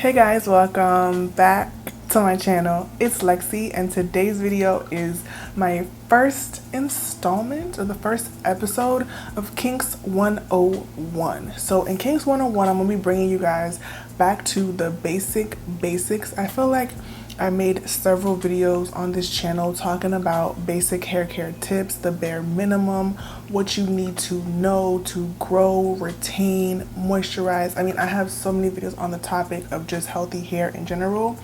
Hey guys, welcome back to my channel. It's Lexi and today's video is my first installment or the first episode of Kinks 101. So in Kinks 101, I'm going to be bringing you guys back to the basics. I feel like I made several videos on this channel talking about basic hair care tips, the bare minimum, what you need to know to grow, retain, moisturize. I mean, I have so many videos on the topic of just healthy hair in general,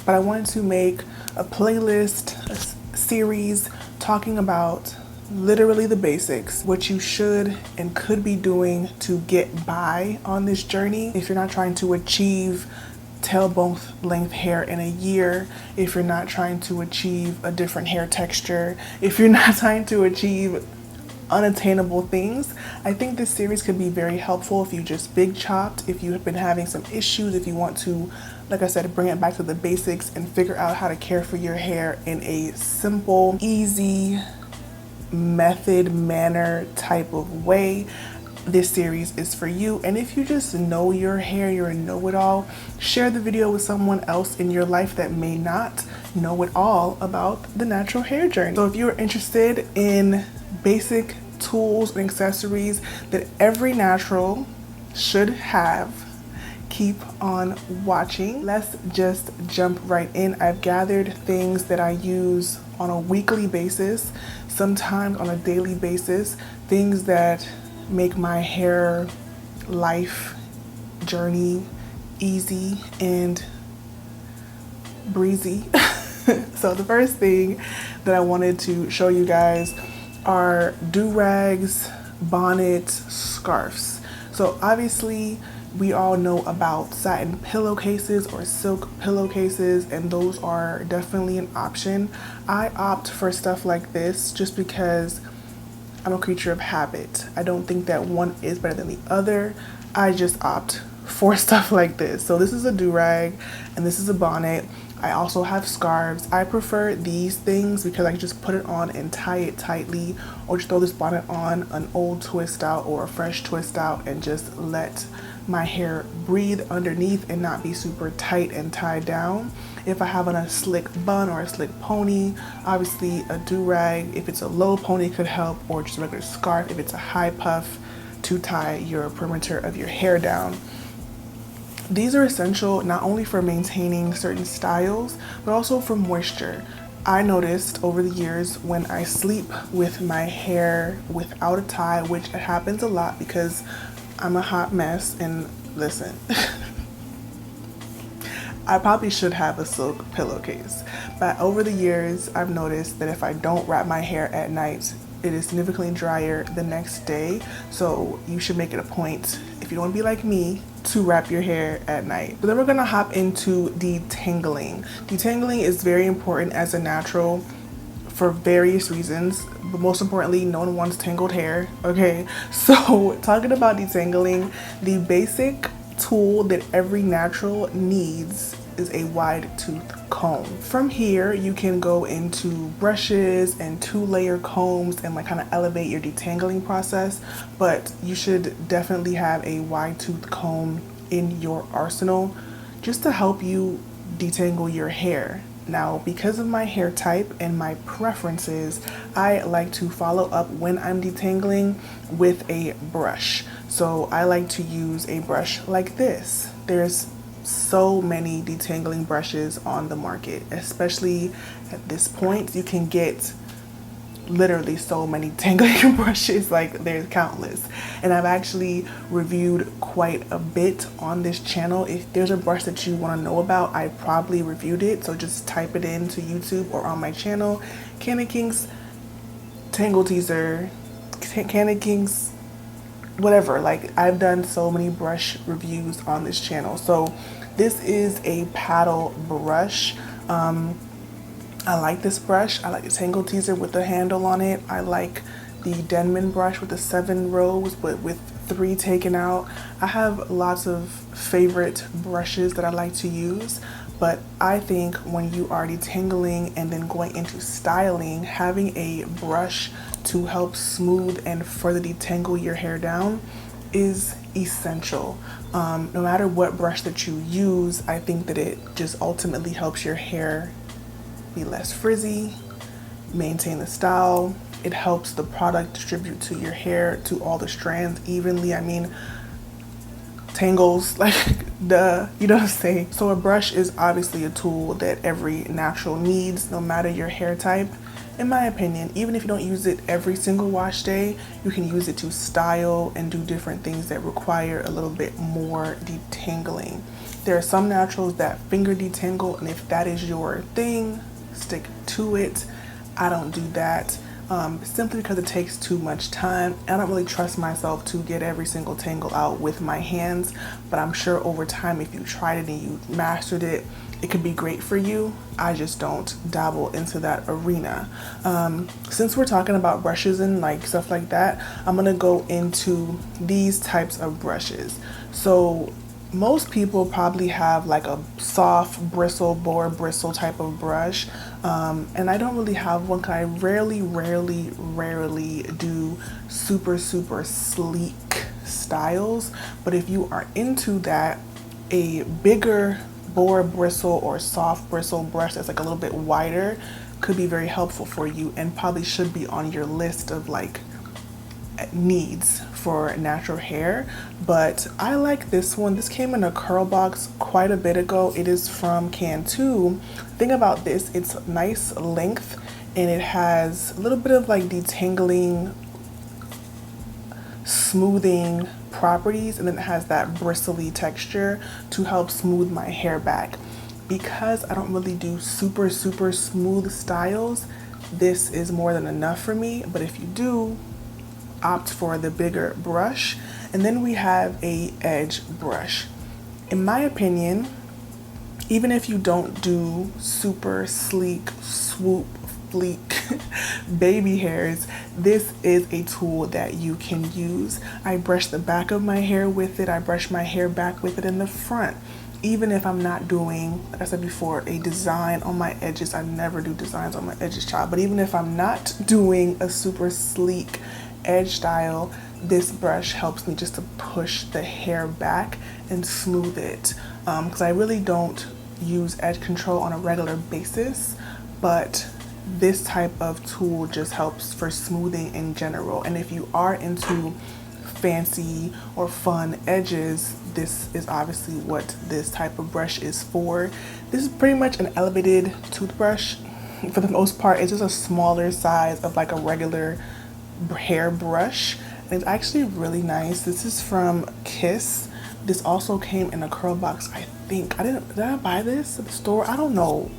but I wanted to make a playlist, a series talking about literally the basics, what you should and could be doing to get by on this journey. If you're not trying to achieve tailbone length hair in a year, if you're not trying to achieve a different hair texture, if you're not trying to achieve unattainable things, I think this series could be very helpful if you just big chopped, if you have been having some issues, if you want to, like I said, bring it back to the basics and figure out how to care for your hair in a simple, easy manner type of way. This series is for you. And if you just know your hair, you're a know-it-all, share the video with someone else in your life that may not know it all about the natural hair journey. So if you're interested in basic tools and accessories that every natural should have, keep on watching. Let's just jump right in. I've gathered things that I use on a weekly basis, sometimes on a daily basis, things that make my hair life journey easy and breezy. So the first thing that I wanted to show you guys are do-rags, bonnets, scarves. So obviously we all know about satin pillowcases or silk pillowcases, and those are definitely an option. I opt for stuff like this just because I'm a creature of habit. I don't think that one is better than the other. I just opt for stuff like this. So this is a do-rag and this is a bonnet. I also have scarves. I prefer these things because I can just put it on and tie it tightly, or just throw this bonnet on an old twist out or a fresh twist out and just let my hair breathe underneath and not be super tight and tied down. If I have on a slick bun or a slick pony, obviously a do-rag, if it's a low pony, could help, or just a regular scarf if it's a high puff to tie your perimeter of your hair down. These are essential not only for maintaining certain styles, but also for moisture. I noticed over the years when I sleep with my hair without a tie, which it happens a lot because I'm a hot mess, and listen, I probably should have a silk pillowcase, but over the years I've noticed that if I don't wrap my hair at night, it is significantly drier the next day. So you should make it a point, if you don't want to be like me, to wrap your hair at night. But then we're gonna hop into detangling. Detangling is very important as a natural for various reasons, but most importantly, no one wants tangled hair, okay? So talking about detangling, the basic tool that every natural needs is a wide tooth comb. From here, you can go into brushes and 2-layer combs and like kind of elevate your detangling process, but you should definitely have a wide tooth comb in your arsenal just to help you detangle your hair. Now, because of my hair type and my preferences, I like to follow up when I'm detangling with a brush. So I like to use a brush like this. There's so many detangling brushes on the market, especially at this point. You can get literally so many tangling brushes, like there's countless, and I've actually reviewed quite a bit on this channel. If there's a brush that you want to know about, I probably reviewed it, so just type it into YouTube or on my channel, KandidKinks Tangle Teaser, KandidKinks, whatever. Like, I've done so many brush reviews on this channel. So this is a paddle brush. I like this brush. I like the Tangle Teaser with the handle on it. I like the Denman brush with the 7 rows but with 3 taken out. I have lots of favorite brushes that I like to use, but I think when you are detangling and then going into styling, having a brush to help smooth and further detangle your hair down is essential. No matter what brush that you use, I think that it just ultimately helps your hair be less frizzy, maintain the style. It helps the product distribute to your hair, to all the strands evenly. I mean, tangles, like, duh, you know what I'm saying? So a brush is obviously a tool that every natural needs, no matter your hair type. In my opinion, even if you don't use it every single wash day, you can use it to style and do different things that require a little bit more detangling. There are some naturals that finger detangle, and if that is your thing, stick to it. I don't do that. Simply because it takes too much time. I don't really trust myself to get every single tangle out with my hands, but I'm sure over time, if you tried it and you mastered it, it could be great for you. I just don't dabble into that arena. Since we're talking about brushes and like stuff like that, I'm gonna go into these types of brushes. So most people probably have like a soft bristle, boar bristle type of brush. And I don't really have one because I rarely do super sleek styles. But if you are into that, a bigger boar bristle or soft bristle brush that's like a little bit wider could be very helpful for you, and probably should be on your list of like needs for natural hair. But I like this one. This came in a curl box quite a bit ago. It is from Can2. Thing about this, it's nice length, and it has a little bit of like detangling, smoothing properties, and then it has that bristly texture to help smooth my hair back. Because I don't really do super smooth styles, this is more than enough for me. But if you do, opt for the bigger brush. And then we have a edge brush. In my opinion, even if you don't do super sleek, swoop, fleek baby hairs, this is a tool that you can use. I brush the back of my hair with it. I brush my hair back with it in the front. Even if I'm not doing, like I said before, a design on my edges, I never do designs on my edges, child. But even if I'm not doing a super sleek edge style, this brush helps me just to push the hair back and smooth it. Because I really don't use edge control on a regular basis, but this type of tool just helps for smoothing in general. And if you are into fancy or fun edges, this is obviously what this type of brush is for. This is pretty much an elevated toothbrush for the most part. It's just a smaller size of like a regular hair brush, and it's actually really nice. This is from Kiss. This also came in a curl box, I think. Did I buy this at the store? I don't know.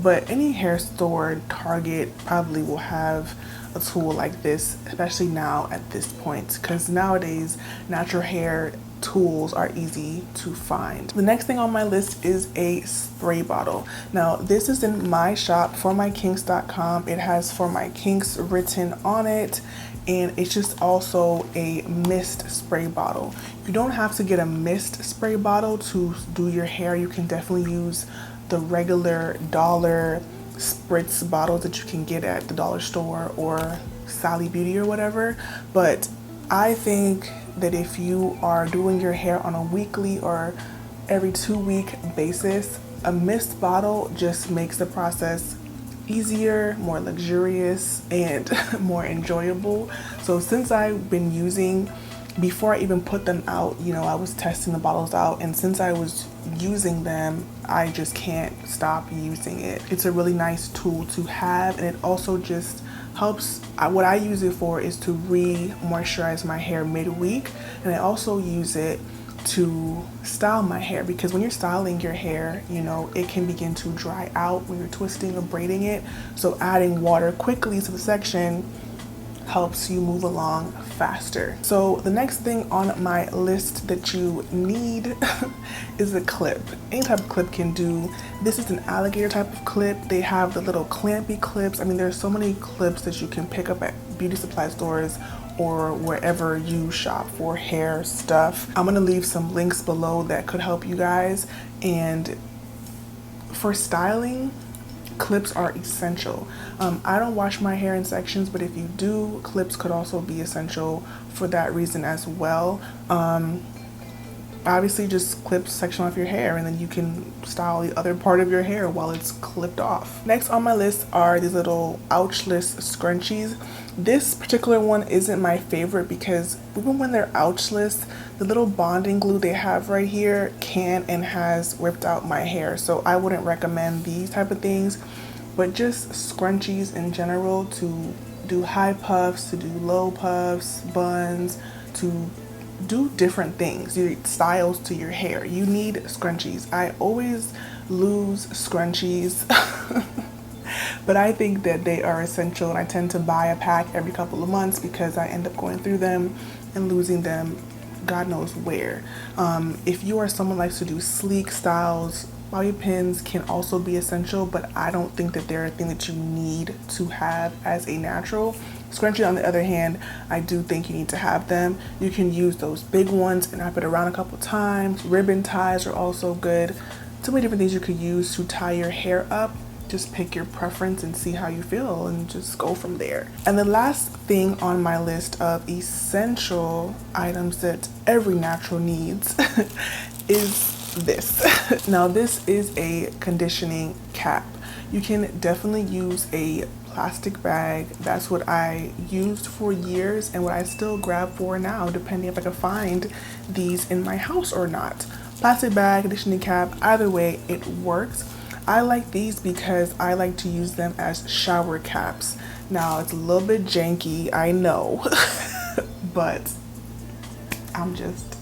But any hair store, Target, probably will have a tool like this, especially now at this point, because nowadays natural hair tools are easy to find. The next thing on my list is a spray bottle. Now this is in my shop, formykinks.com. It has For My Kinks written on it, and it's just also a mist spray bottle. You don't have to get a mist spray bottle to do your hair. You can definitely use the regular dollar spritz bottles that you can get at the dollar store or Sally Beauty or whatever. But I think that if you are doing your hair on a weekly or every 2-week basis, a mist bottle just makes the process easier, more luxurious, and more enjoyable. So since I've been using, before I even put them out, you know, I was testing the bottles out, and since I was using them, I just can't stop using it. It's a really nice tool to have, and it also just helps. What I use it for is to re-moisturize my hair midweek, and I also use it to style my hair, because when you're styling your hair, you know, it can begin to dry out when you're twisting or braiding it. So adding water quickly to the section helps you move along faster. So the next thing on my list that you need is a clip. Any type of clip can do. This is an alligator type of clip. They have the little clampy clips. I mean, there's so many clips that you can pick up at beauty supply stores or wherever you shop for hair stuff. I'm gonna leave some links below that could help you guys. And for styling, clips are essential. I don't wash my hair in sections, but if you do, clips could also be essential for that reason as well. Obviously just clip section off your hair and then you can style the other part of your hair while it's clipped off. Next on my list are these little ouchless scrunchies. This particular one isn't my favorite because even when they're ouchless, the little bonding glue they have right here can and has ripped out my hair. So I wouldn't recommend these type of things, but just scrunchies in general to do high puffs, to do low puffs, buns, to do different things, your styles to your hair. You need scrunchies. I always lose scrunchies, but I think that they are essential, and I tend to buy a pack every couple of months because I end up going through them and losing them God knows where. If you are someone who likes to do sleek styles, bobby pins can also be essential, but I don't think that they're a thing that you need to have as a natural. Scrunchie, on the other hand, I do think you need to have them. You can use those big ones and wrap it around a couple times. Ribbon ties are also good. So many different things you could use to tie your hair up. Just pick your preference and see how you feel and just go from there. And the last thing on my list of essential items that every natural needs is this. Now this is a conditioning cap. You can definitely use a plastic bag. That's what I used for years and what I still grab for now, depending if I can find these in my house or not. Plastic bag, conditioning cap, either way it works. I like these because I like to use them as shower caps. Now it's a little bit janky, I know, but I'm just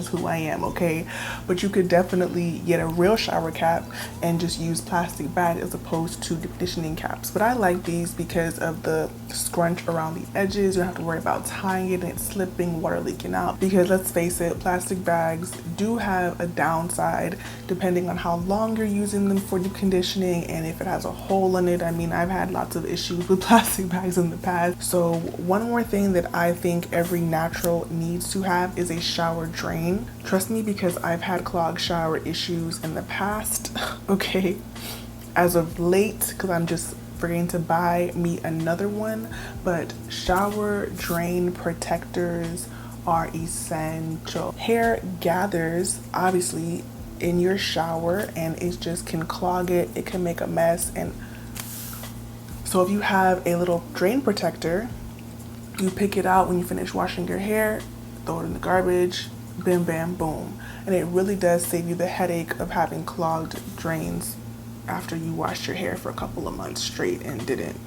who I am, okay? But you could definitely get a real shower cap and just use plastic bag as opposed to the conditioning caps. But I like these because of the scrunch around the edges. You don't have to worry about tying it and it slipping, water leaking out. Because let's face it, plastic bags do have a downside depending on how long you're using them for deep conditioning and if it has a hole in it. I mean, I've had lots of issues with plastic bags in the past. So one more thing that I think every natural needs to have is a shower drain. Trust me, because I've had clogged shower issues in the past, okay? As of late, because I'm just forgetting to buy me another one, but shower drain protectors are essential. Hair gathers, obviously, in your shower, and it just can clog it. It can make a mess, and so if you have a little drain protector, you pick it out when you finish washing your hair, throw it in the garbage, bam, bam, boom. And it really does save you the headache of having clogged drains after you washed your hair for a couple of months straight and didn't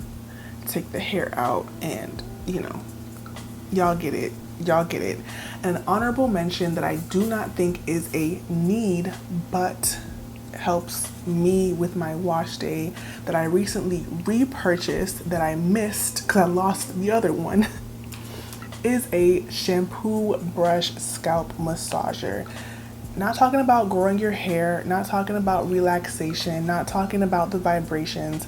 take the hair out, and you know, y'all get it. An honorable mention that I do not think is a need but helps me with my wash day that I recently repurchased that I missed because I lost the other one is a shampoo brush scalp massager. Not talking about growing your hair, not talking about relaxation, not talking about the vibrations.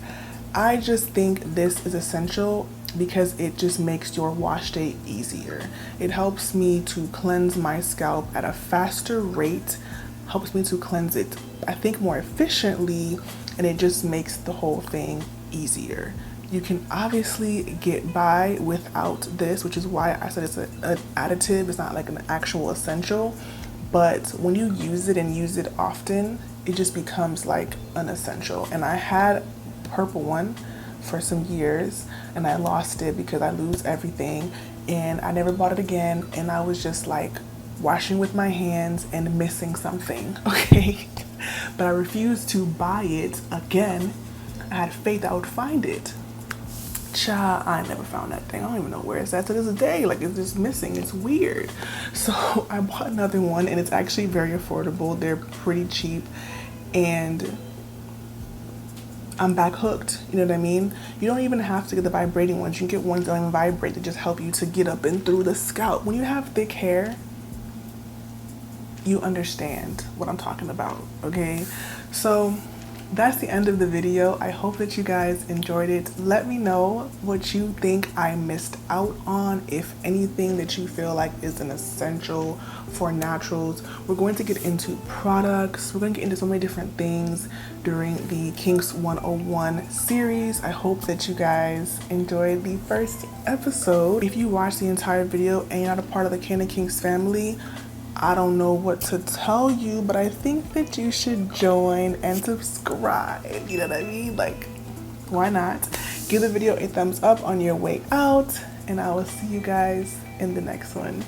I just think this is essential because it just makes your wash day easier. It helps me to cleanse my scalp at a faster rate, helps me to cleanse it, I think, more efficiently, and it just makes the whole thing easier. You can obviously get by without this, which is why I said it's an additive. It's not like an actual essential, but when you use it and use it often, it just becomes like an essential. And I had a purple one for some years and I lost it because I lose everything, and I never bought it again, and I was just like washing with my hands and missing something, okay? But I refused to buy it again. I had faith I would find it. Child, I never found that thing. I don't even know where it's at to this day. Like, it's just missing. It's weird. So I bought another one, and it's actually very affordable. They're pretty cheap, and I'm back hooked. You know what I mean? You don't even have to get the vibrating ones. You can get ones that don't even vibrate to just help you to get up and through the scalp. When you have thick hair, you understand what I'm talking about, okay? So that's the end of the video. I hope that you guys enjoyed it. Let me know what you think I missed out on, if anything that you feel like is an essential for naturals. We're going to get into products. We're going to get into so many different things during the Kinks 101 series. I hope that you guys enjoyed the first episode. If you watched the entire video and you're not a part of the KandidKinks family, I don't know what to tell you, but I think that you should join and subscribe. You know what I mean? Like, why not? Give the video a thumbs up on your way out, and I will see you guys in the next one.